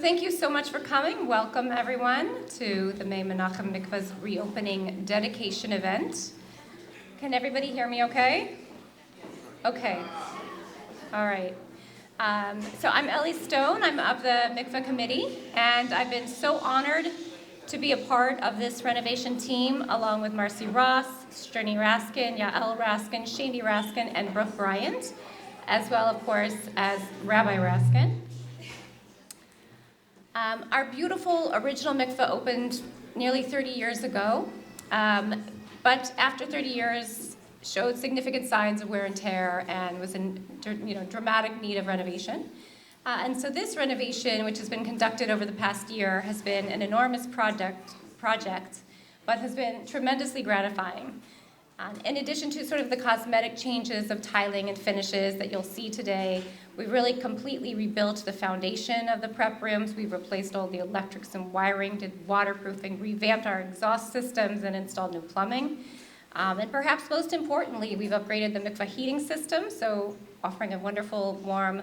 Thank you so much for coming. Welcome everyone to the May Menachem Mikvah's reopening dedication event. Can everybody hear me okay? Okay. All right. So I'm Ellie Stone. I'm of the Mikvah committee, and I've been so honored to be a part of this renovation team along with Marcy Ross, Rabbi Raskin, Yael Raskin, Shani Raskin, and Brooke Bryant, as well, of course, as Rabbi Raskin. Our beautiful original mikveh opened nearly 30 years ago, but after 30 years showed significant signs of wear and tear and was in dramatic need of renovation. And so this renovation, which has been conducted over the past year, has been an enormous project, but has been tremendously gratifying. In addition to sort of the cosmetic changes of tiling and finishes that you'll see today, we've really completely rebuilt the foundation of the prep rooms. We've replaced all the electrics and wiring, did waterproofing, revamped our exhaust systems, and installed new plumbing. And perhaps most importantly, we've upgraded the mikvah heating system, so offering a wonderful, warm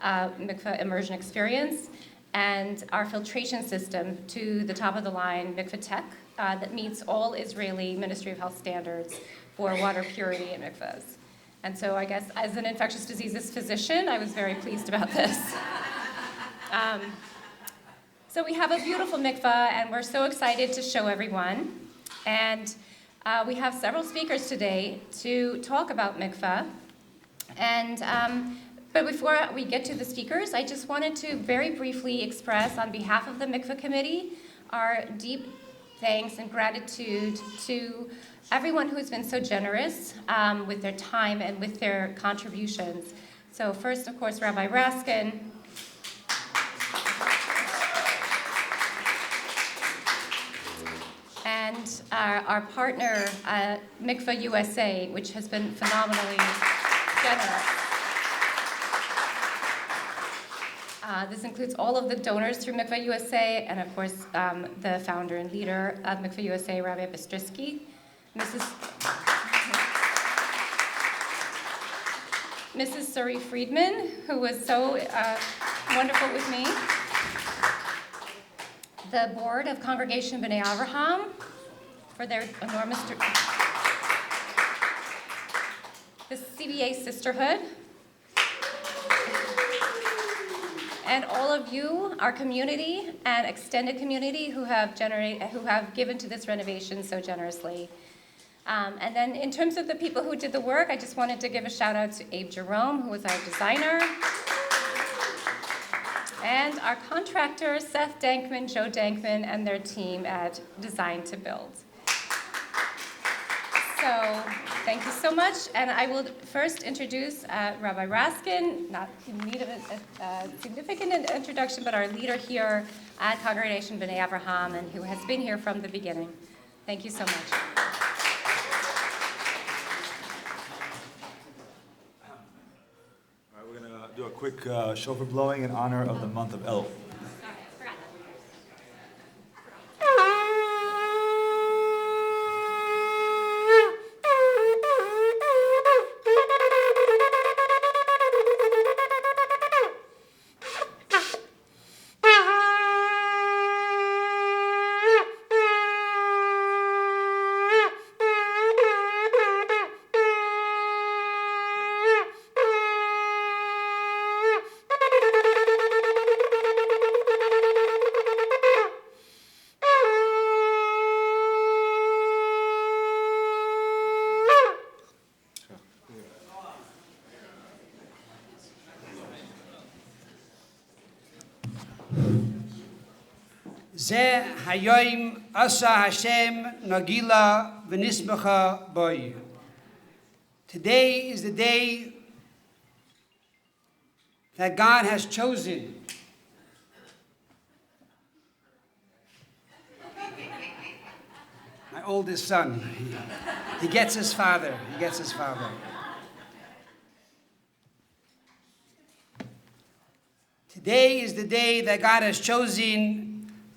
mikvah immersion experience, and our filtration system to the top of the line mikvah tech that meets all Israeli Ministry of Health standards for water purity in mikvahs. And so I guess as an infectious diseases physician, I was very pleased about this. So we have a beautiful mikvah, and we're so excited to show everyone. And we have several speakers today to talk about mikvah. And but before we get to the speakers, I just wanted to very briefly express on behalf of the mikvah committee our deep thanks and gratitude to everyone who has been so generous with their time and with their contributions. So first, of course, Rabbi Raskin. And our partner, Mikvah USA, which has been phenomenally generous. This includes all of the donors through Mikvah USA, and of course, the founder and leader of Mikvah USA, Rabbi Bistrisky, Mrs. Suri Friedman, who was so wonderful with me, the board of Congregation B'nai Avraham for their enormous, the CBA Sisterhood, and all of you, our community and extended community who have given to this renovation so generously. And then in terms of the people who did the work, I just wanted to give a shout out to Abe Jerome, who was our designer, and our contractors, Seth Dankman, Joe Dankman, and their team at Design to Build. So thank you so much, and I will first introduce Rabbi Raskin, not in need of a significant introduction, but our leader here at Congregation B'nai Avraham, and who has been here from the beginning. Thank you so much. All right, we're going to do a quick shofar blowing in honor of the month of El. Ze hayoim asa Hashem nagila v'nismecha boi. Today is the day that God has chosen. My oldest son, he gets his father. Today is the day that God has chosen.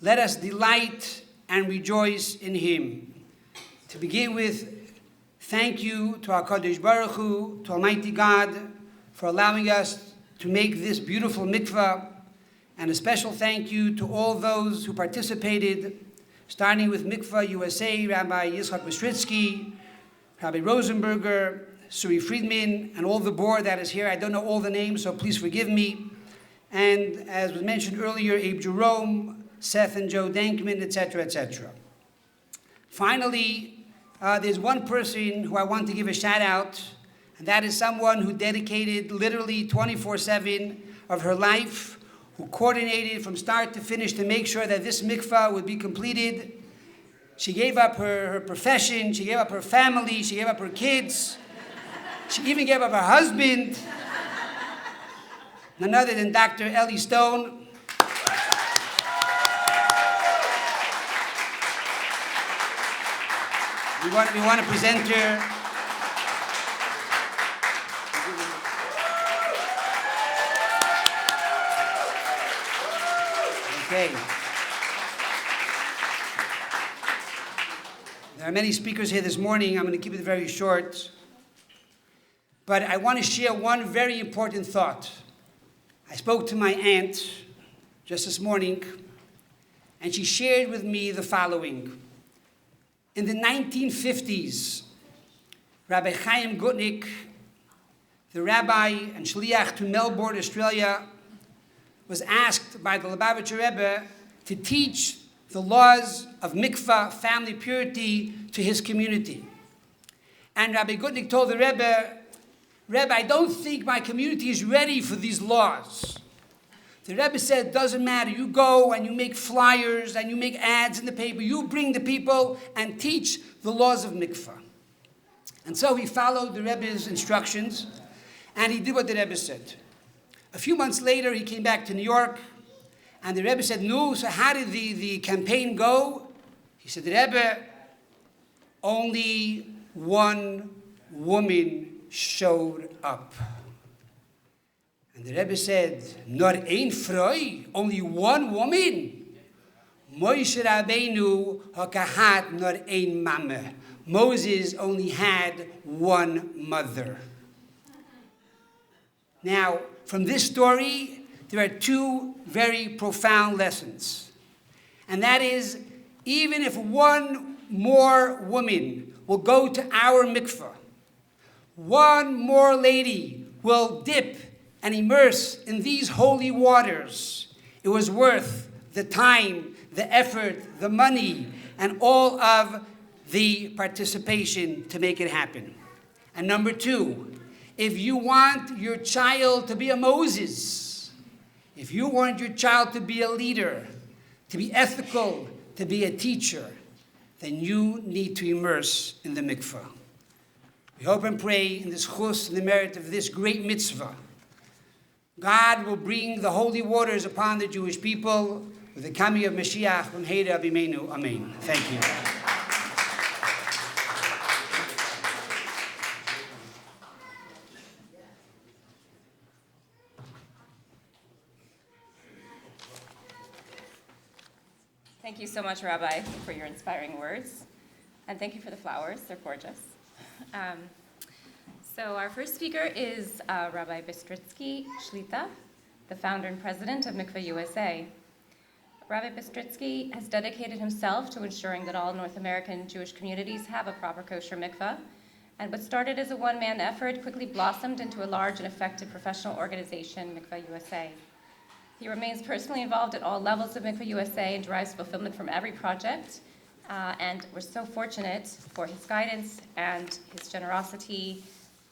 Let us delight and rejoice in Him. To begin with, thank you to our Kadosh Baruch Hu, to Almighty God, for allowing us to make this beautiful mikvah And a special thank you to all those who participated, starting with Mikvah USA, Rabbi Yitzchak Bistritsky, Rabbi Rosenberger, Suri Friedman, and all the board that is here. I don't know all the names, so please forgive me. And as was mentioned earlier, Abe Jerome, Seth and Joe Dankman, etc., etc. Finally, there's one person who I want to give a shout out, and that is someone who dedicated literally 24/7 of her life, who coordinated from start to finish to make sure that this mikvah would be completed. She gave up her profession, she gave up her family, she gave up her kids, she even gave up her husband, none other than Dr. Ellie Stone. We want to present her. Okay. There are many speakers here this morning. I'm going to keep it very short. But I want to share one very important thought. I spoke to my aunt just this morning, and she shared with me the following. In the 1950s, Rabbi Chaim Gutnick, the rabbi and shliach to Melbourne, Australia, was asked by the Lubavitcher Rebbe to teach the laws of mikvah, family purity, to his community. And Rabbi Gutnick told the Rebbe, I don't think my community is ready for these laws. The Rebbe said, doesn't matter. You go and you make flyers and you make ads in the paper. You bring the people and teach the laws of mikvah. And so he followed the Rebbe's instructions and he did what the Rebbe said. A few months later, he came back to New York and the Rebbe said, no, so how did the campaign go? He said, Rebbe, only one woman showed up. And the Rebbe said, nor ein froi, only one woman. Moshe Rabbeinu hakahat nor ein mame. Moses only had one mother. Now, from this story, there are two very profound lessons. And that is, even if one more woman will go to our mikvah, one more lady will dip and immerse in these holy waters, it was worth the time, the effort, the money, and all of the participation to make it happen. And number two, if you want your child to be a Moses, if you want your child to be a leader, to be ethical, to be a teacher, then you need to immerse in the mikvah. We hope and pray in this chus, in the merit of this great mitzvah, God will bring the holy waters upon the Jewish people with the coming of Mashiach from Heida Abimenu. Amen. Thank you. Thank you so much, Rabbi, for your inspiring words. And thank you for the flowers. They're gorgeous. So our first speaker is Rabbi Bistritsky Shlita, the founder and president of Mikvah USA. Rabbi Bistritsky has dedicated himself to ensuring that all North American Jewish communities have a proper kosher mikvah. And what started as a one-man effort quickly blossomed into a large and effective professional organization, Mikvah USA. He remains personally involved at all levels of Mikvah USA and derives fulfillment from every project. And we're so fortunate for his guidance and his generosity,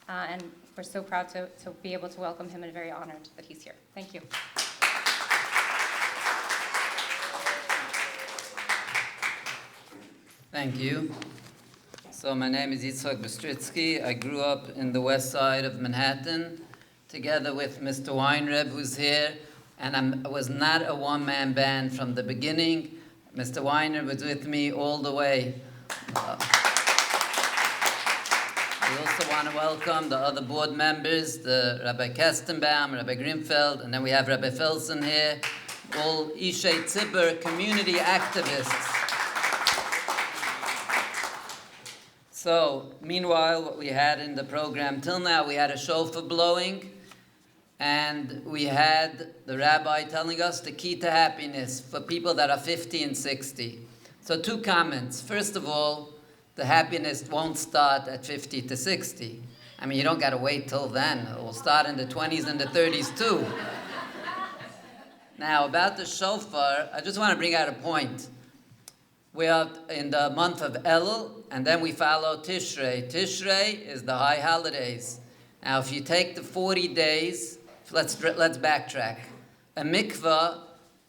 and we're so proud to be able to welcome him and very honored that he's here. Thank you. Thank you. So my name is Yitzhak Bistritsky. I grew up in the west side of Manhattan together with Mr. Weinreb, who's here, and I was not a one-man band from the beginning. Mr. Weiner was with me all the way. We also want to welcome the other board members, the Rabbi Kestenbaum, Rabbi Grimfeld, and then we have Rabbi Felsen here, all Ishei Tzibur community activists. So, meanwhile, what we had in the program till now, we had a shofar blowing. and we had the rabbi telling us the key to happiness for people that are 50 and 60. So 2 comments. First of all, the happiness won't start at 50 to 60. I mean, you don't got to wait till then. It will start in the 20s and the 30s too. Now, about the shofar, I just want to bring out a point. We are in the month of Elul, and then we follow Tishrei. Tishrei is the high holidays. Now, if you take the 40 days, let's backtrack. A mikvah,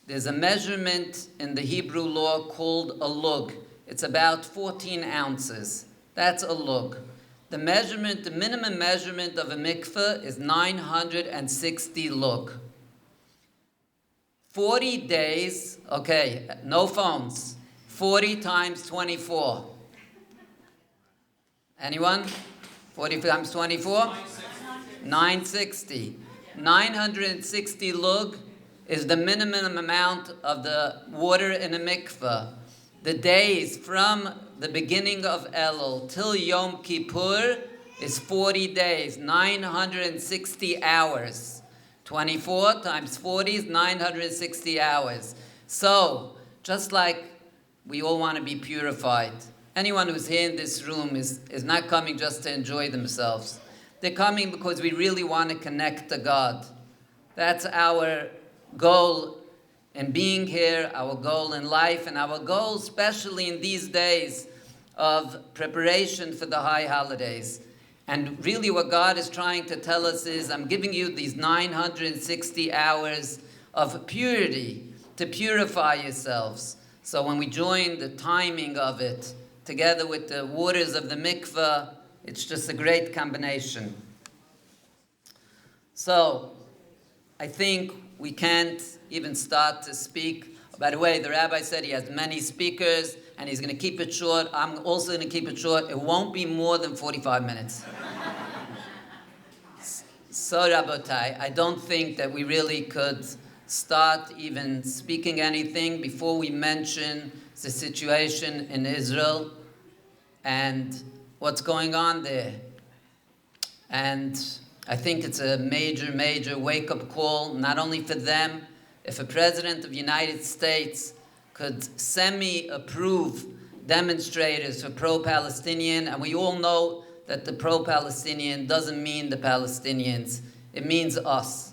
there's a measurement in the Hebrew law called a lug. It's about 14 ounces. That's a lug. The minimum measurement of a mikvah is 960 lug. 40 days, okay, no phones. 40 times 24. Anyone? 40 times 24? 960. 960 lug is the minimum amount of the water in a mikveh. The days from the beginning of Elul till Yom Kippur is 40 days, 960 hours. 24 times 40 is 960 hours. So, just like we all want to be purified, anyone who's here in this room is not coming just to enjoy themselves. They're coming because we really want to connect to God. That's our goal in being here, our goal in life, and our goal especially in these days of preparation for the high holidays. And really what God is trying to tell us is, I'm giving you these 960 hours of purity to purify yourselves. So when we join the timing of it together with the waters of the mikveh, it's just a great combination. So I think we can't even start to speak. By the way, the rabbi said he has many speakers and he's going to keep it short. I'm also going to keep it short. It won't be more than 45 minutes. So, Rabotai, I don't think that we really could start even speaking anything before we mention the situation in Israel and what's going on there. And I think it's a major, major wake-up call, not only for them. If a president of the United States could semi-approve demonstrators for pro-Palestinian, and we all know that the pro-Palestinian doesn't mean the Palestinians. It means us.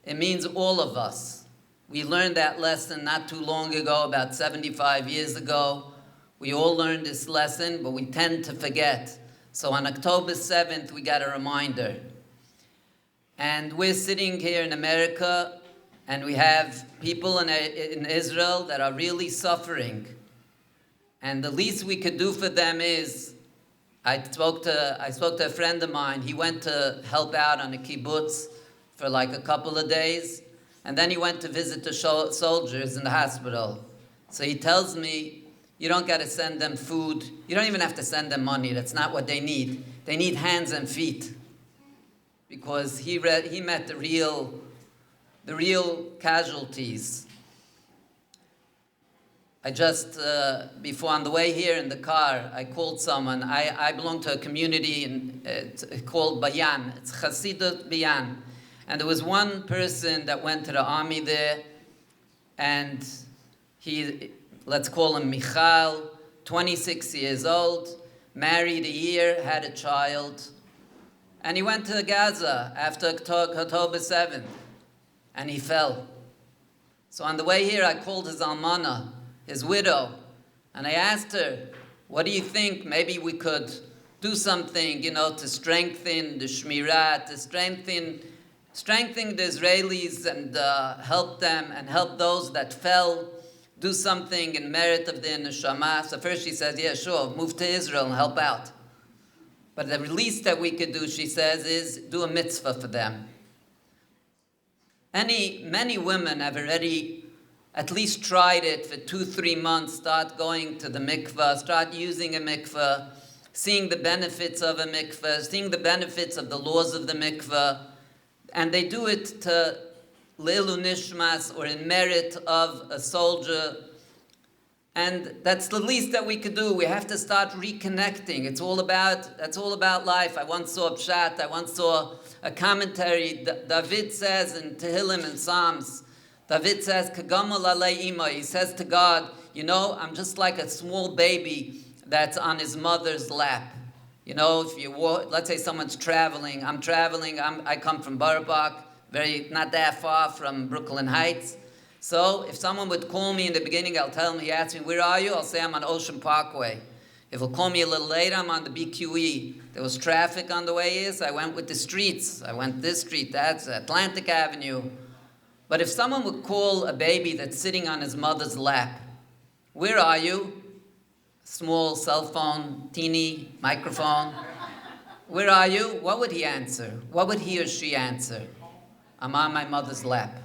It means all of us. We learned that lesson not too long ago, about 75 years ago. We all learned this lesson, but we tend to forget. So on October 7th, we got a reminder. And we're sitting here in America, and we have people in Israel that are really suffering. And the least we could do for them is, I spoke to a friend of mine. He went to help out on a kibbutz for like a couple of days, and then he went to visit the soldiers in the hospital. So he tells me, you don't got to send them food. You don't even have to send them money. That's not what they need. They need hands and feet. Because he met the real casualties. I just, before on the way here in the car, I called someone. I belong to a community called Bayan. It's Hasidut Bayan. And there was one person that went to the army there, and he, let's call him Michal, 26 years old, married a year, had a child, and he went to Gaza after October 7th, and he fell. So on the way here, I called his almana, his widow, and I asked her, what do you think? Maybe we could do something, to strengthen the Shmirah, to strengthen the Israelis and help them and help those that fell, do something in merit of their neshama. So first she says, yeah, sure, move to Israel and help out. But the least that we could do, she says, is do a mitzvah for them. Many women have already at least tried it for 2-3 months, start going to the mikvah, start using a mikvah, seeing the benefits of a mikvah, seeing the benefits of the laws of the mikvah, and they do it to Leilu Nishmas, or in merit of a soldier And that's the least that we could do. We have to start reconnecting. That's all about life. I once saw a pshat, I once saw a commentary. David says in Tehillim and Psalms, David says, Kagamul alei ima. He says to God, I'm just like a small baby that's on his mother's lap. If you walk, let's say someone's traveling. I'm traveling. I come from Borough Park, not that far from Brooklyn Heights. So if someone would call me in the beginning, I'll tell him, he asks me, where are you? I'll say, I'm on Ocean Parkway. If he'll call me a little later, I'm on the BQE. There was traffic on the way so I went with the streets. I went this street, that's Atlantic Avenue. But if someone would call a baby that's sitting on his mother's lap, where are you? Small cell phone, teeny microphone. Where are you? What would he answer? What would he or she answer? I'm on my mother's lap.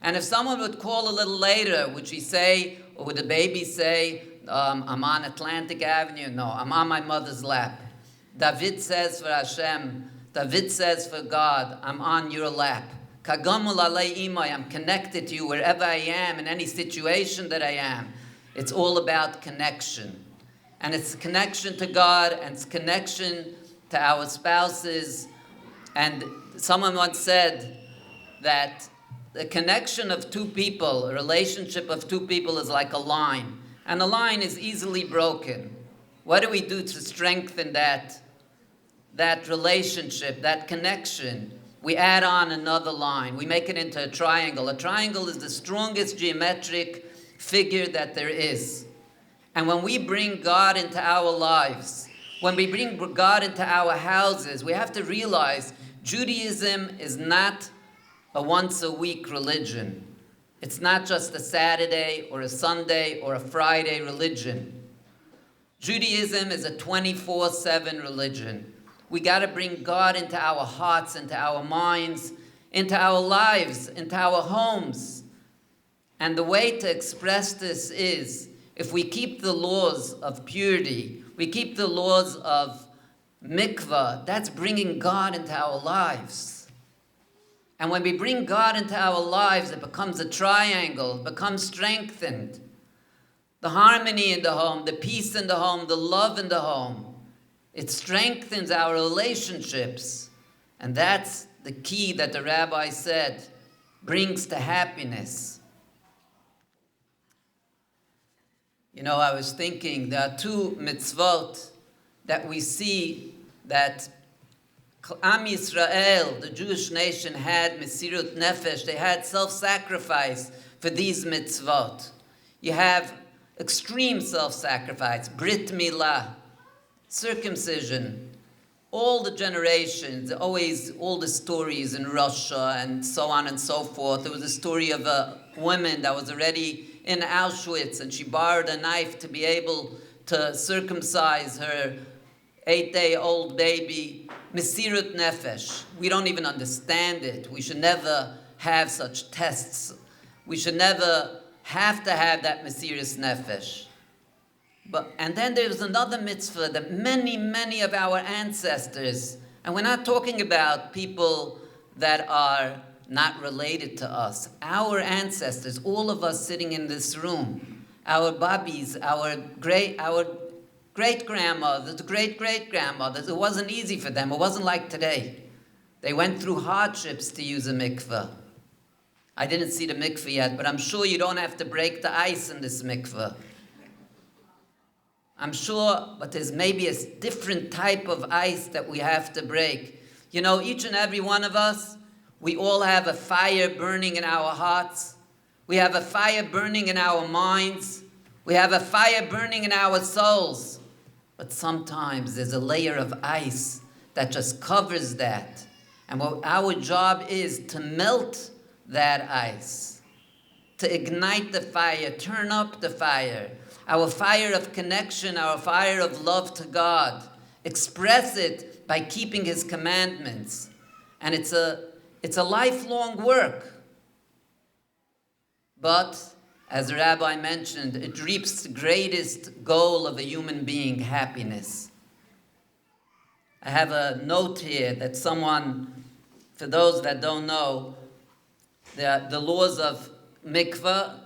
And if someone would call a little later, would she say, or would the baby say, I'm on Atlantic Avenue? No, I'm on my mother's lap. David says for Hashem, David says for God, I'm on your lap. Kagamul alei imay, I'm connected to you wherever I am, in any situation that I am. It's all about connection. And it's connection to God, and it's connection to our spouses. And someone once said that the connection of two people, a relationship of two people is like a line. And a line is easily broken. What do we do to strengthen that relationship, that connection? We add on another line. We make it into a triangle. A triangle is the strongest geometric figure that there is. And when we bring God into our lives, when we bring God into our houses, we have to realize Judaism is not a once-a-week religion. It's not just a Saturday or a Sunday or a Friday religion. Judaism is a 24/7 religion. We got to bring God into our hearts, into our minds, into our lives, into our homes. And the way to express this is, if we keep the laws of purity, we keep the laws of Mikvah, that's bringing God into our lives. And when we bring God into our lives, it becomes a triangle, it becomes strengthened. The harmony in the home, the peace in the home, the love in the home. It strengthens our relationships. And that's the key that the rabbi said brings to happiness. I was thinking there are two mitzvot that we see that Am Yisrael, the Jewish nation, had mesirut nefesh. They had self-sacrifice for these mitzvot. You have extreme self-sacrifice, brit milah, circumcision. All the generations, always all the stories in Russia and so on and so forth. There was a story of a woman that was already in Auschwitz, and she borrowed a knife to be able to circumcise her 8-day-old baby. Mesirut nefesh. We don't even understand it. We should never have such tests. We should never have to have that mesirut nefesh. And then there's another mitzvah that many of our ancestors, and we're not talking about people that are not related to us. Our ancestors, all of us sitting in this room, our babis, our great-grandmothers, great-great-grandmothers, it wasn't easy for them. It wasn't like today. They went through hardships to use a mikveh. I didn't see the mikveh yet, but I'm sure you don't have to break the ice in this mikveh. I'm sure, but there's maybe a different type of ice that we have to break. Each and every one of us, we all have a fire burning in our hearts. We have a fire burning in our minds. We have a fire burning in our souls. But sometimes there's a layer of ice that just covers that. And what our job is to melt that ice, to ignite the fire, turn up the fire, our fire of connection, our fire of love to God. Express it by keeping His commandments. And it's a lifelong work. But, as the rabbi mentioned, it reaps the greatest goal of a human being, happiness. I have a note here that someone, for those that don't know, the laws of mikveh.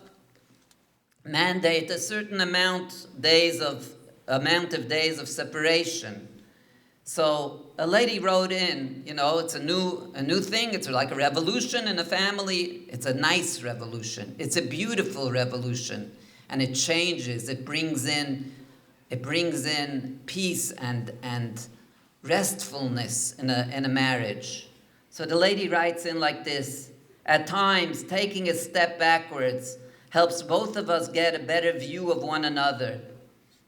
mandate a certain amount of days of separation. So a lady wrote in, it's a new thing. It's like a revolution in a family. It's a nice revolution. It's a beautiful revolution, and it changes. It brings in peace and restfulness in a marriage. So the lady writes in like this: at times, taking a step backwards helps both of us get a better view of one another.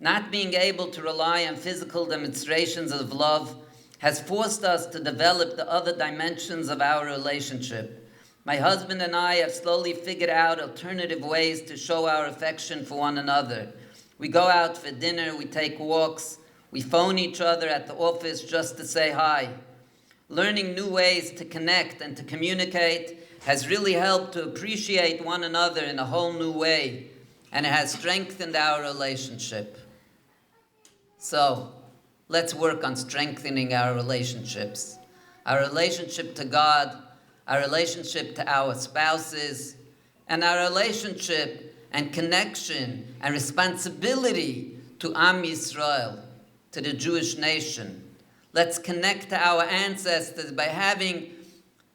Not being able to rely on physical demonstrations of love has forced us to develop the other dimensions of our relationship. My husband and I have slowly figured out alternative ways to show our affection for one another. We go out for dinner, we take walks, we phone each other at the office just to say hi. Learning new ways to connect and to communicate has really helped to appreciate one another in a whole new way, and it has strengthened our relationship. So, let's work on strengthening our relationships. Our relationship to God, our relationship to our spouses, and our relationship and connection and responsibility to Am Yisrael, to the Jewish nation. Let's connect to our ancestors by having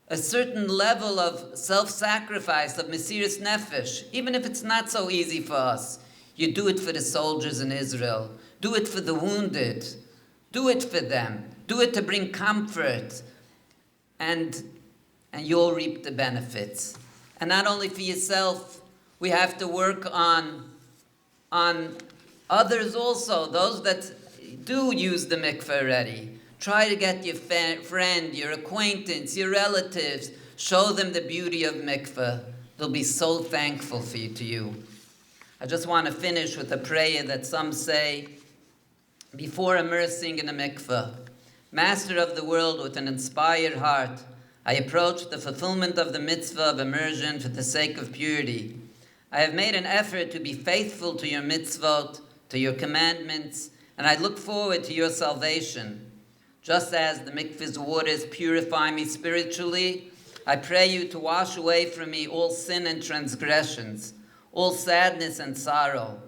a certain level of self-sacrifice, of mesiras nefesh, even if it's not so easy for us. You do it for the soldiers in Israel. Do it for the wounded. Do it for them. Do it to bring comfort. And you'll reap the benefits. And not only for yourself, we have to work on others also, those that do use the mikveh already. Try to get your friend, your acquaintance, your relatives, show them the beauty of mikveh. They'll be so thankful to you. I just want to finish with a prayer that some say before immersing in a mikveh. Master of the world, with an inspired heart, I approach the fulfillment of the mitzvah of immersion for the sake of purity. I have made an effort to be faithful to your mitzvot, to your commandments, and I look forward to your salvation. Just as the mikveh's waters purify me spiritually, I pray you to wash away from me all sin and transgressions, all sadness and sorrow.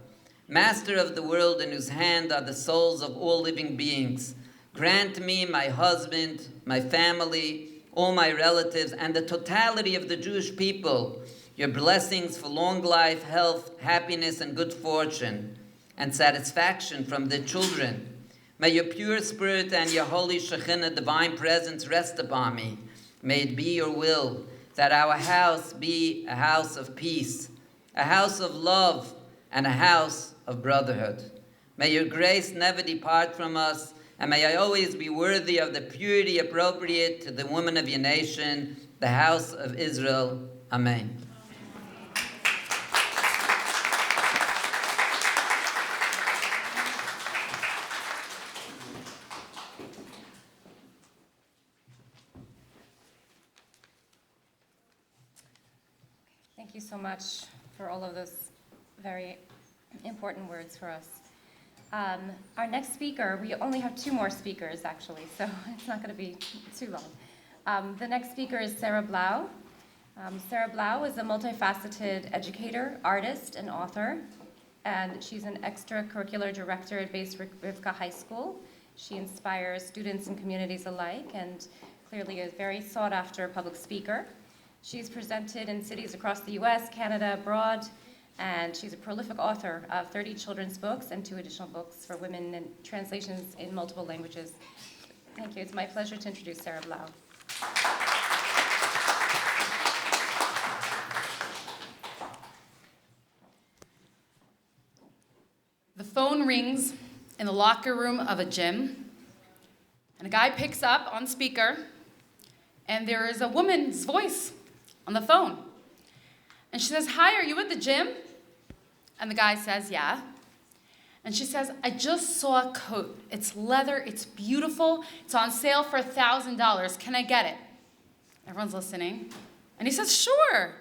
Master of the world, in whose hand are the souls of all living beings, grant me, my husband, my family, all my relatives, and the totality of the Jewish people, your blessings for long life, health, happiness, and good fortune, and satisfaction from their children. May your pure spirit and your holy Shekhinah, divine presence, rest upon me. May it be your will that our house be a house of peace, a house of love, and a house of brotherhood. May your grace never depart from us, and may I always be worthy of the purity appropriate to the women of your nation, the house of Israel. Amen. Thank you so much for all of those very important words for us. Our next speaker, we only have 2 more speakers actually, so it's not going to be too long. The next speaker is Sarah Blau. Sarah Blau is a multifaceted educator, artist, and author, and she's an extracurricular director at Beis Rivka High School. She inspires students and communities alike, and clearly a very sought-after public speaker. She's presented in cities across the US, Canada, abroad, and she's a prolific author of 30 children's books and 2 additional books for women and translations in multiple languages. Thank you. It's my pleasure to introduce Sarah Blau. The phone rings in the locker room of a gym, and a guy picks up on speaker, and there is a woman's voice on the phone. And she says, "Hi, are you at the gym?" And the guy says, "Yeah." And she says, "I just saw a coat. It's leather, it's beautiful, it's on sale for $1,000. Can I get it?" Everyone's listening. And he says, "Sure."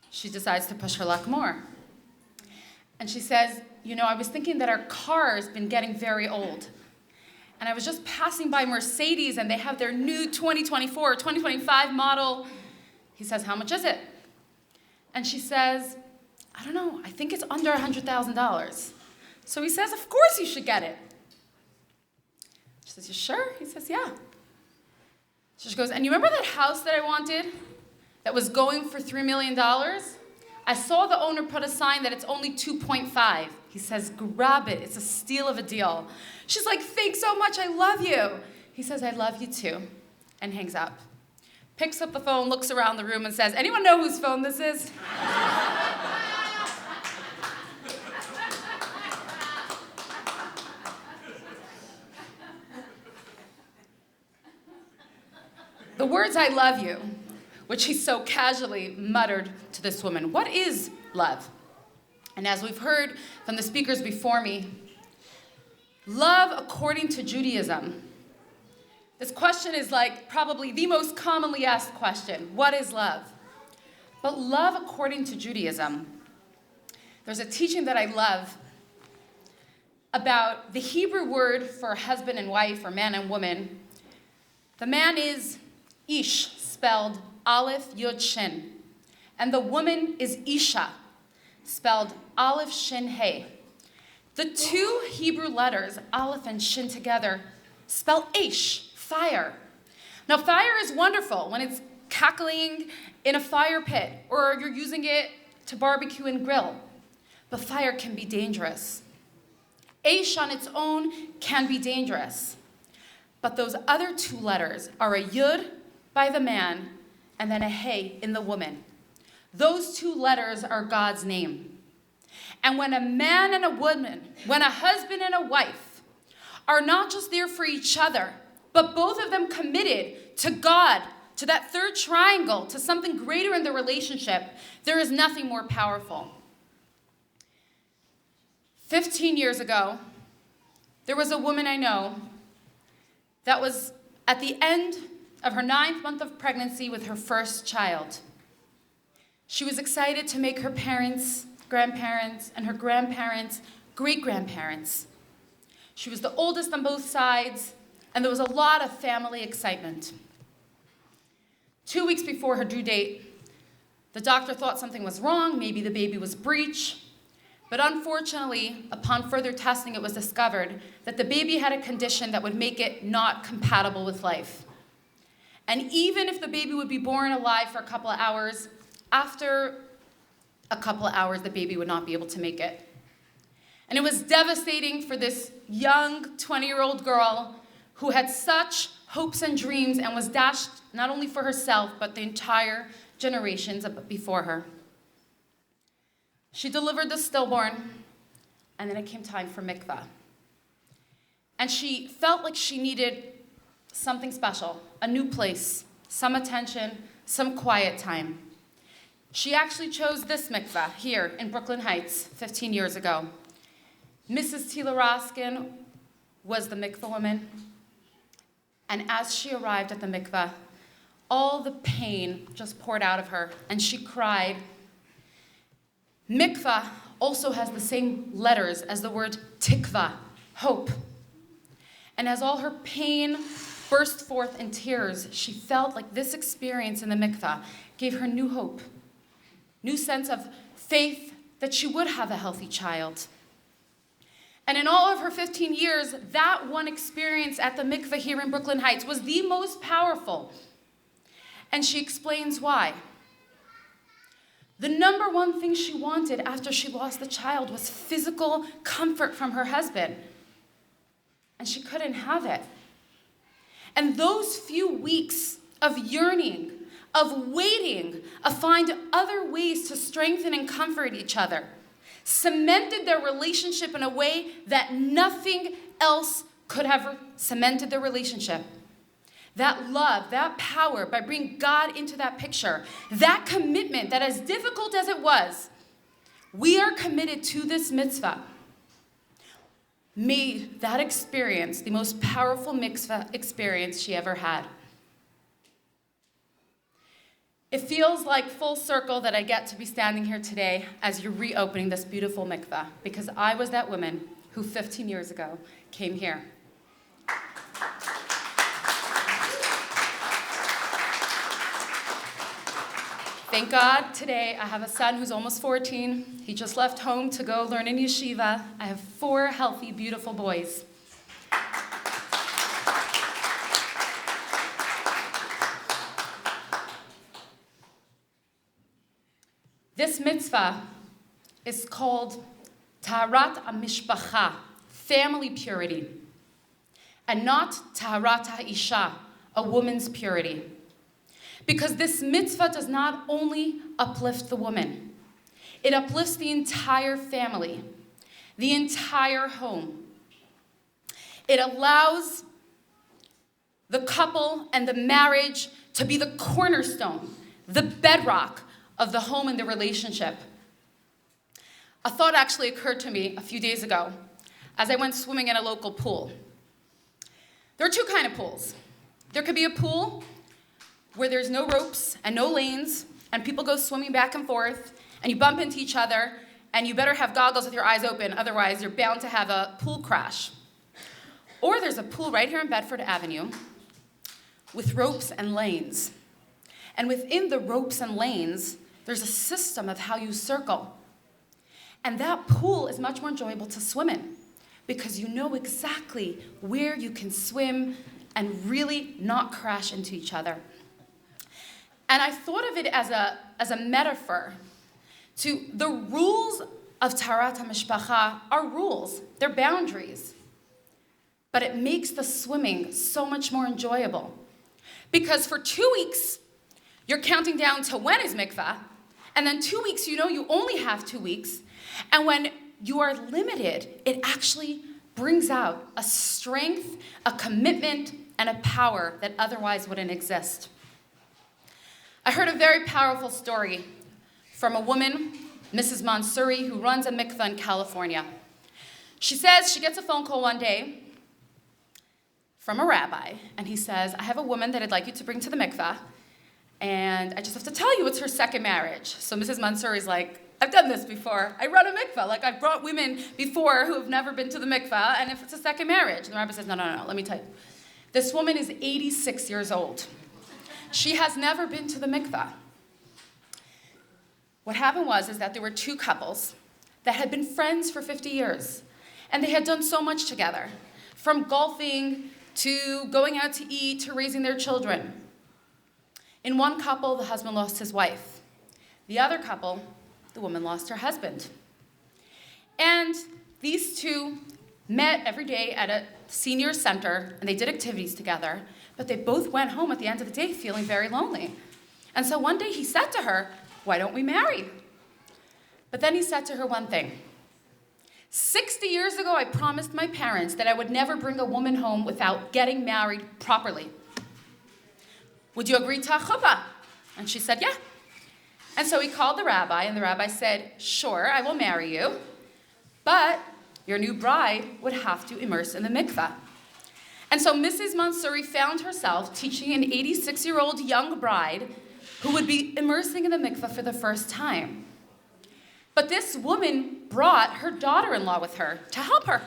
She decides to push her luck more. And she says, "I was thinking that our car has been getting very old. And I was just passing by Mercedes, and they have their new 2024 or 2025 model." He says, "How much is it?" And she says, I don't know, I think it's under $100,000. So he says, of course you should get it. She says, you sure? He says, yeah. She goes, and you remember that house that I wanted that was going for $3 million? I saw the owner put a sign that it's only 2.5. He says, grab it. It's a steal of a deal. She's like, thanks so much. I love you. He says, I love you too, and hangs up. Picks up the phone, looks around the room, and says, anyone know whose phone this is? The words, I love you, which he so casually muttered to this woman. What is love? And as we've heard from the speakers before me, love according to Judaism. This question is like probably the most commonly asked question. What is love? But love according to Judaism. There's a teaching that I love about the Hebrew word for husband and wife or man and woman. The man is Ish, spelled Aleph Yud Shin. And the woman is Isha, spelled Aleph Shin Hey. The two Hebrew letters, Aleph and Shin together, spell Aish, fire. Now fire is wonderful when it's cackling in a fire pit or you're using it to barbecue and grill. But fire can be dangerous. Aish on its own can be dangerous. But those other two letters are a Yud by the man and then a Hey in the woman. Those two letters are God's name. And when a man and a woman, when a husband and a wife are not just there for each other, but both of them committed to God, to that third triangle, to something greater in the relationship, there is nothing more powerful. 15 years ago, there was a woman I know that was at the end of her 9th month of pregnancy with her first child. She was excited to make her parents, grandparents, and her grandparents great-grandparents. She was the oldest on both sides, and there was a lot of family excitement. 2 weeks before her due date, the doctor thought something was wrong, maybe the baby was breech. But unfortunately, upon further testing, it was discovered that the baby had a condition that would make it not compatible with life. And even if the baby would be born alive for a couple of hours, after a couple of hours, the baby would not be able to make it. And it was devastating for this young 20-year-old girl who had such hopes and dreams and was dashed not only for herself, but the entire generations before her. She delivered the stillborn, and then it came time for Mikvah. And she felt like she needed something special, a new place, some attention, some quiet time. She actually chose this Mikvah here in Brooklyn Heights 15 years ago. Mrs. Tila Raskin was the Mikvah woman. And as she arrived at the Mikvah, all the pain just poured out of her, and she cried. Mikvah also has the same letters as the word tikva, hope. And as all her pain burst forth in tears, she felt like this experience in the mikvah gave her new hope, new sense of faith that she would have a healthy child. And in all of her 15 years, that one experience at the mikvah here in Brooklyn Heights was the most powerful. And she explains why. The number one thing she wanted after she lost the child was physical comfort from her husband. And she couldn't have it. And those few weeks of yearning, of waiting, of finding other ways to strengthen and comfort each other, cemented their relationship in a way that nothing else could have cemented their relationship. That love, that power, by bringing God into that picture, that commitment that as difficult as it was, we are committed to this mitzvah, made that experience the most powerful mitzvah experience she ever had. It feels like full circle that I get to be standing here today as you're reopening this beautiful mikvah, because I was that woman who 15 years ago came here. Thank God today I have a son who's almost 14. He just left home to go learn in yeshiva. I have 4 healthy, beautiful boys. This mitzvah is called Taharat HaMishpacha, family purity, and not Taharat HaIsha, a woman's purity. Because this mitzvah does not only uplift the woman, it uplifts the entire family, the entire home. It allows the couple and the marriage to be the cornerstone, the bedrock of the home and the relationship. A thought actually occurred to me a few days ago as I went swimming in a local pool. There are 2 kinds of pools. There could be a pool where there's no ropes and no lanes, and people go swimming back and forth, and you bump into each other, and you better have goggles with your eyes open, otherwise you're bound to have a pool crash. Or there's a pool right here in Bedford Avenue with ropes and lanes. And within the ropes and lanes, there's a system of how you circle. And that pool is much more enjoyable to swim in because you know exactly where you can swim and really not crash into each other. And I thought of it as a metaphor to the rules of Taharat HaMishpacha are rules, they're boundaries. But it makes the swimming so much more enjoyable. Because for 2 weeks, you're counting down to when is mikvah, and then 2 weeks, you know you only have 2 weeks, and when you are limited, it actually brings out a strength, a commitment, and a power that otherwise wouldn't exist. I heard a very powerful story from a woman, Mrs. Mansouri, who runs a mikvah in California. She says she gets a phone call one day from a rabbi, and he says, I have a woman that I'd like you to bring to the mikvah, and I just have to tell you it's her second marriage. So Mrs. Mansouri's like, I've done this before. I run a mikvah. Like, I've brought women before who have never been to the mikvah, and if it's a second marriage. And the rabbi says, no, let me tell you. This woman is 86 years old. She has never been to the mikvah. What happened is that there were 2 couples that had been friends for 50 years, and they had done so much together, from golfing to going out to eat to raising their children. In one couple, the husband lost his wife. The other couple, the woman lost her husband. And these 2 met every day at a senior center, and they did activities together, but they both went home at the end of the day feeling very lonely. And so one day he said to her, why don't we marry? But then he said to her one thing. 60 years ago, I promised my parents that I would never bring a woman home without getting married properly. Would you agree to a chuppah? And she said, yeah. And so he called the rabbi, and the rabbi said, sure, I will marry you, but your new bride would have to immerse in the mikvah. And so Mrs. Mansouri found herself teaching an 86-year-old young bride who would be immersing in the mikvah for the first time. But this woman brought her daughter-in-law with her to help her.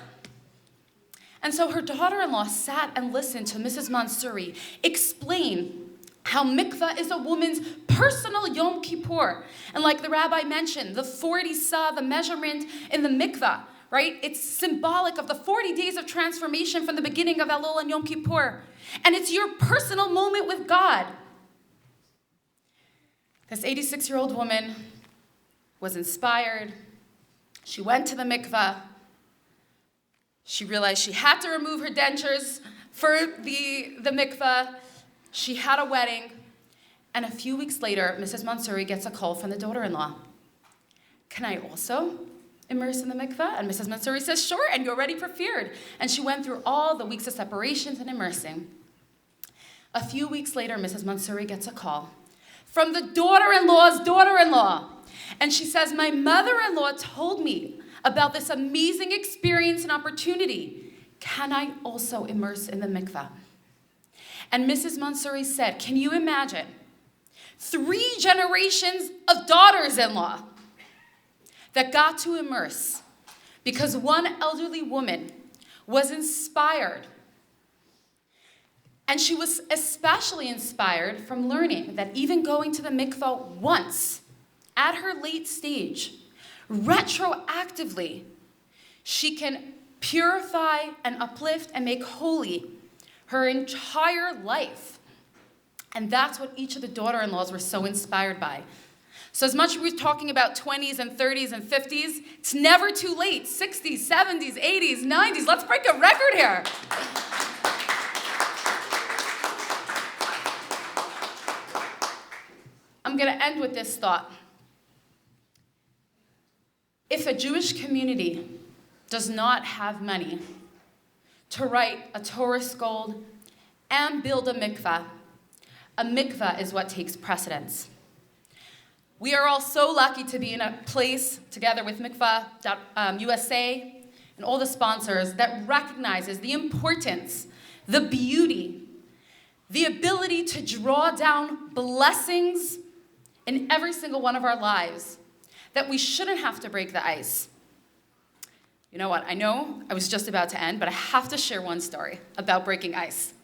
And so her daughter-in-law sat and listened to Mrs. Mansouri explain how mikvah is a woman's personal Yom Kippur. And like the rabbi mentioned, the 40 sa, the measurement in the mikvah, right? It's symbolic of the 40 days of transformation from the beginning of Elul and Yom Kippur. And it's your personal moment with God. This 86-year-old woman was inspired. She went to the mikvah. She realized she had to remove her dentures for the mikvah. She had a wedding. And a few weeks later, Mrs. Mansouri gets a call from the daughter-in-law. Can I also immerse in the mikvah? And Mrs. Mansouri says, sure, and you're already prepared. And she went through all the weeks of separations and immersing. A few weeks later, Mrs. Mansouri gets a call from the daughter-in-law's daughter-in-law. And she says, my mother-in-law told me about this amazing experience and opportunity. Can I also immerse in the mikvah? And Mrs. Mansouri said, can you imagine 3 generations of daughters-in-law that got to immerse because one elderly woman was inspired And she was especially inspired from learning that even going to the mikvah once, at her late stage, retroactively, she can purify and uplift and make holy her entire life. And that's what each of the daughter-in-laws were so inspired by. So as much as we're talking about 20s and 30s and 50s, it's never too late. 60s, 70s, 80s, 90s. Let's break a record here. I'm going to end with this thought. If a Jewish community does not have money to write a Torah scroll and build a mikvah is what takes precedence. We are all so lucky to be in a place together with Mikvah USA and all the sponsors that recognizes the importance, the beauty, the ability to draw down blessings in every single one of our lives, that we shouldn't have to break the ice. You know what, I know I was just about to end, but I have to share one story about breaking ice.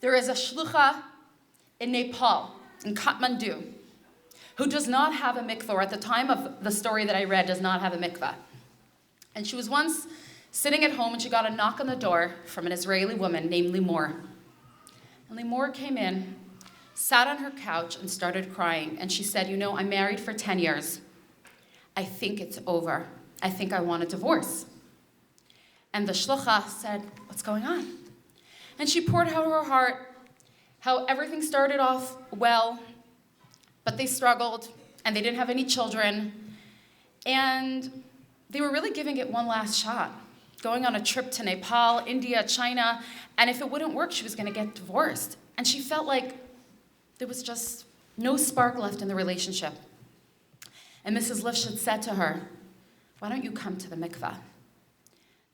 There is a shlucha in Nepal, in Kathmandu, who does not have a mikvah, or at the time of the story that I read, does not have a mikvah. And she was once sitting at home and she got a knock on the door from an Israeli woman named Limor. And Limor came in, sat on her couch and started crying. And she said, I'm married for 10 years. I think it's over. I think I want a divorce. And the shlucha said, what's going on? And she poured out her heart, how everything started off well, but they struggled and they didn't have any children. And they were really giving it one last shot, going on a trip to Nepal, India, China, and if it wouldn't work, she was going to get divorced. And she felt like there was just no spark left in the relationship. And Mrs. Lifshitz said to her, why don't you come to the mikvah?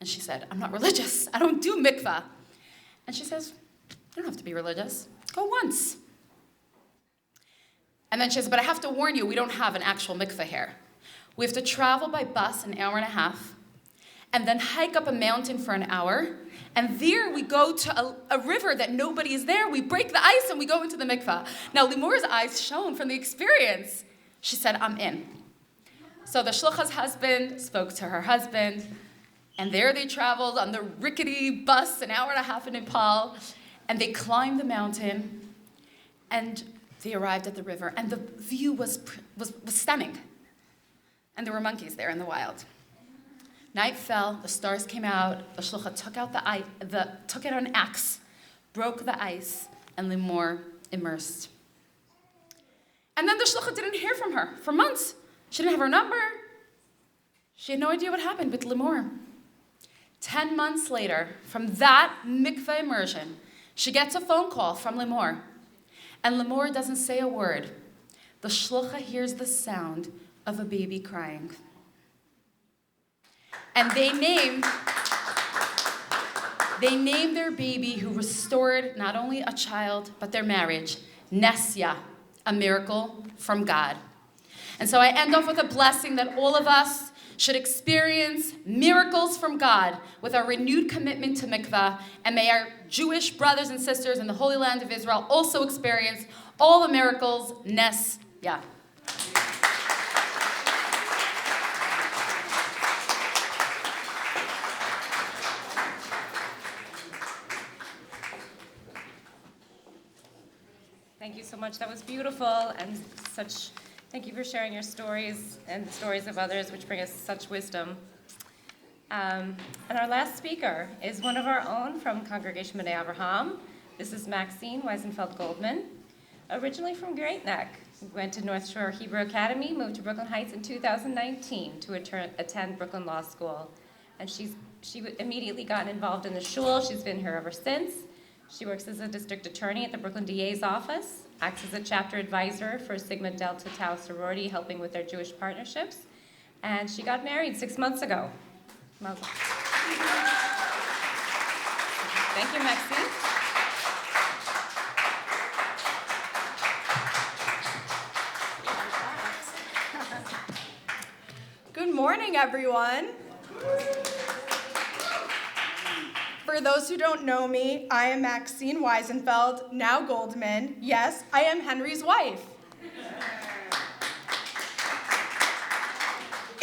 And she said, I'm not religious. I don't do mikvah. And she says, you don't have to be religious. Go once. And then she says, but I have to warn you, we don't have an actual mikvah here. We have to travel by bus an hour and a half, and then hike up a mountain for an hour, and there we go to a river that nobody is there. We break the ice and we go into the mikvah. Now, Limor's eyes shone from the experience. She said, I'm in. So the shlucha's husband spoke to her husband, and there they traveled on the rickety bus an hour and a half in Nepal, and they climbed the mountain, and they arrived at the river, and the view was stunning. And there were monkeys there in the wild. Night fell, the stars came out, the shlucha took out an axe, broke the ice, and Limor immersed. And then the shlucha didn't hear from her for months. She didn't have her number. She had no idea what happened with Limor. 10 months later, from that mikveh immersion, she gets a phone call from Limor. And Limor doesn't say a word. The shlucha hears the sound of a baby crying. And they named their baby, who restored not only a child, but their marriage, Nesya, a miracle from God. And so I end off with a blessing that all of us should experience miracles from God with our renewed commitment to mikvah, and may our Jewish brothers and sisters in the Holy Land of Israel also experience all the miracles, Nesya. Thank you so much. That was beautiful, and thank you for sharing your stories and the stories of others, which bring us such wisdom. And our last speaker is one of our own from Congregation B'nai Avraham. This is Maxine Weisenfeld-Goldman, originally from Great Neck. Went to North Shore Hebrew Academy, moved to Brooklyn Heights in 2019 to attend Brooklyn Law School. And she immediately got involved in the shul. She's been here ever since. She works as a district attorney at the Brooklyn DA's office, acts as a chapter advisor for Sigma Delta Tau sorority, helping with their Jewish partnerships. And she got married 6 months ago. Thank you, Maxine. Good morning, everyone. For those who don't know me, I am Maxine Weisenfeld, now Goldman. Yes, I am Henry's wife.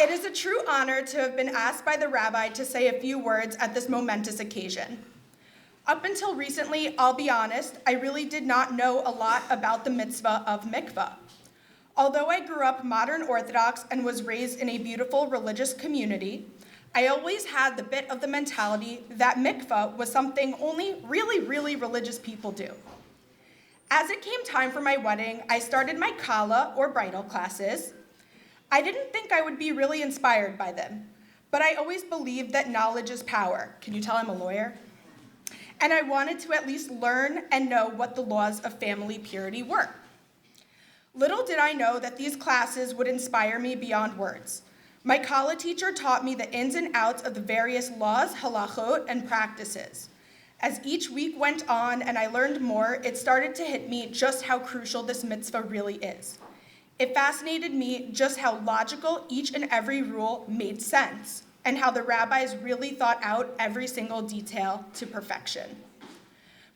It is a true honor to have been asked by the rabbi to say a few words at this momentous occasion. Up until recently, I'll be honest, I really did not know a lot about the mitzvah of mikvah. Although I grew up modern Orthodox and was raised in a beautiful religious community, I always had the bit of the mentality that mikvah was something only really religious people do. As it came time for my wedding, I started my kala, or bridal classes. I didn't think I would be really inspired by them, but I always believed that knowledge is power. Can you tell I'm a lawyer? And I wanted to at least learn and know what the laws of family purity were. Little did I know that these classes would inspire me beyond words. My kala teacher taught me the ins and outs of the various laws, halachot, and practices. As each week went on and I learned more, it started to hit me just how crucial this mitzvah really is. It fascinated me just how logical each and every rule made sense, and how the rabbis really thought out every single detail to perfection.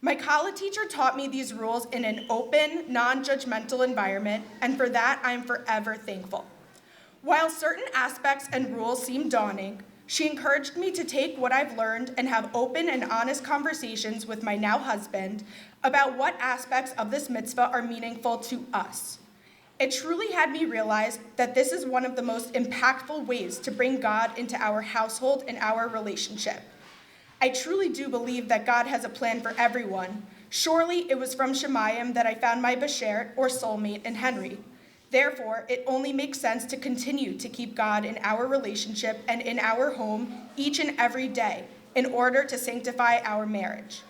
My kala teacher taught me these rules in an open, non-judgmental environment, and for that I'm forever thankful. While certain aspects and rules seem daunting, she encouraged me to take what I've learned and have open and honest conversations with my now husband about what aspects of this mitzvah are meaningful to us. It truly had me realize that this is one of the most impactful ways to bring God into our household and our relationship. I truly do believe that God has a plan for everyone. Surely it was from Shemayim that I found my bashert, or soulmate, in Henry. Therefore, it only makes sense to continue to keep God in our relationship and in our home each and every day in order to sanctify our marriage.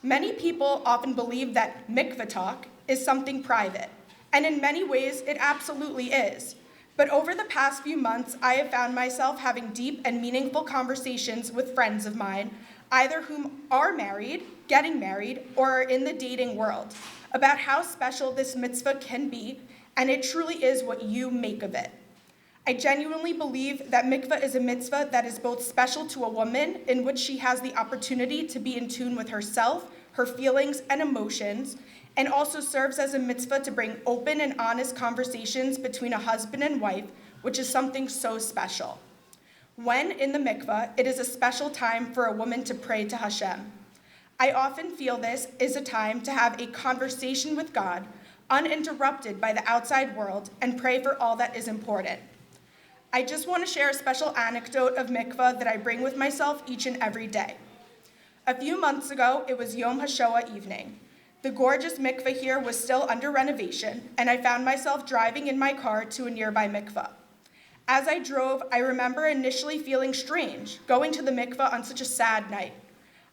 Many people often believe that mikvah talk is something private, and in many ways it absolutely is. But over the past few months, I have found myself having deep and meaningful conversations with friends of mine, either whom are married, getting married, or are in the dating world, about how special this mitzvah can be, and it truly is what you make of it. I genuinely believe that mikvah is a mitzvah that is both special to a woman, in which she has the opportunity to be in tune with herself, her feelings, and emotions, and also serves as a mitzvah to bring open and honest conversations between a husband and wife, which is something so special. When in the mikvah, it is a special time for a woman to pray to Hashem. I often feel this is a time to have a conversation with God, uninterrupted by the outside world, and pray for all that is important. I just want to share a special anecdote of mikvah that I bring with myself each and every day. A few months ago, it was Yom HaShoah evening. The gorgeous mikvah here was still under renovation, and I found myself driving in my car to a nearby mikvah. As I drove, I remember initially feeling strange, going to the mikvah on such a sad night.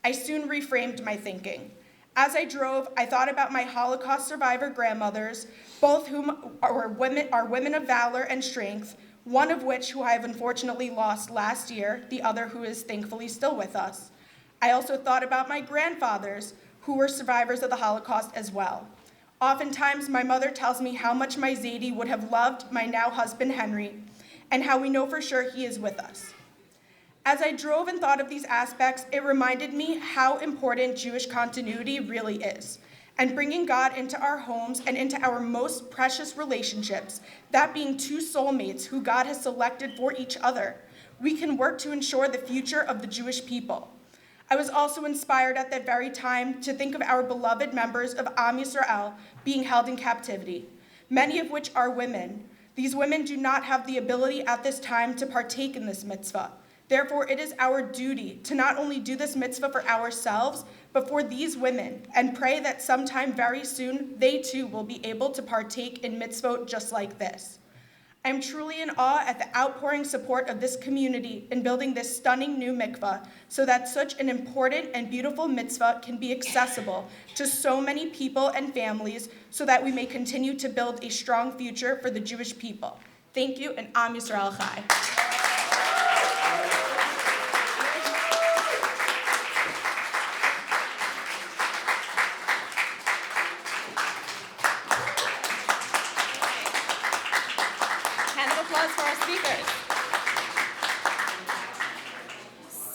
I soon reframed my thinking. As I drove, I thought about my Holocaust survivor grandmothers, both whom are women of valor and strength, one of which who I have unfortunately lost last year, the other who is thankfully still with us. I also thought about my grandfathers, who were survivors of the Holocaust as well. Oftentimes, my mother tells me how much my Zadie would have loved my now husband Henry, and how we know for sure he is with us. As I drove and thought of these aspects, it reminded me how important Jewish continuity really is, and bringing God into our homes and into our most precious relationships, that being two soulmates who God has selected for each other, we can work to ensure the future of the Jewish people. I was also inspired at that very time to think of our beloved members of Am Yisrael being held in captivity, many of which are women. These women do not have the ability at this time to partake in this mitzvah. Therefore, it is our duty to not only do this mitzvah for ourselves, but for these women, and pray that sometime very soon, they too will be able to partake in mitzvot just like this. I am truly in awe at the outpouring support of this community in building this stunning new mikvah, so that such an important and beautiful mitzvah can be accessible to so many people and families, so that we may continue to build a strong future for the Jewish people. Thank you, and Am Yisrael Chai.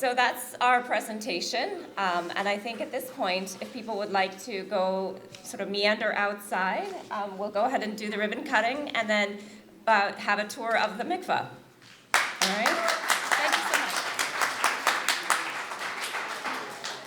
So that's our presentation, and I think at this point, if people would like to go sort of meander outside, we'll go ahead and do the ribbon cutting and then have a tour of the mikvah. All right?